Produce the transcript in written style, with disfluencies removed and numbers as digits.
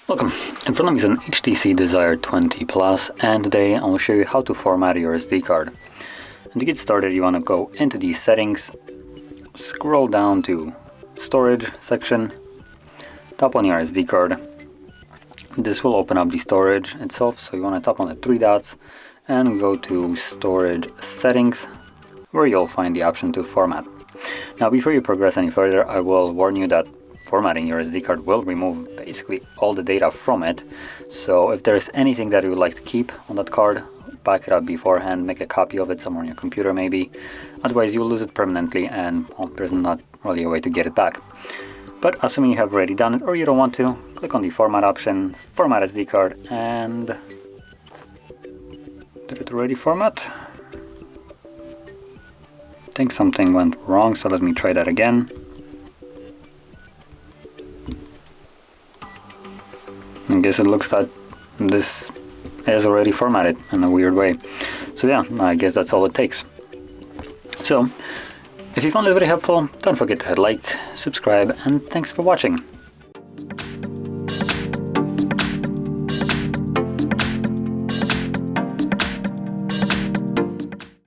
Welcome, in front of me is an HTC Desire 20 Plus, and today I will show you how to format your SD card. And to get started, you want to go into the settings, scroll down to storage section, tap on your SD card. This will open up the storage itself, so you want to tap on the three dots and go to storage settings, where you'll find the option to format. Now before you progress any further, I will warn you that formatting your SD card will remove basically all the data from it. So if there's anything that you would like to keep on that card, back it up beforehand, make a copy of it somewhere on your computer maybe. Otherwise you'll lose it permanently and there's not really a way to get it back. But assuming you have already done it or you don't want to, click on the format option, format SD card, and did it already format? I think something went wrong, so let me try that again. I guess it looks like this is already formatted in a weird way. So yeah, I guess that's all it takes. So, if you found it very helpful, don't forget to hit like, subscribe, and thanks for watching.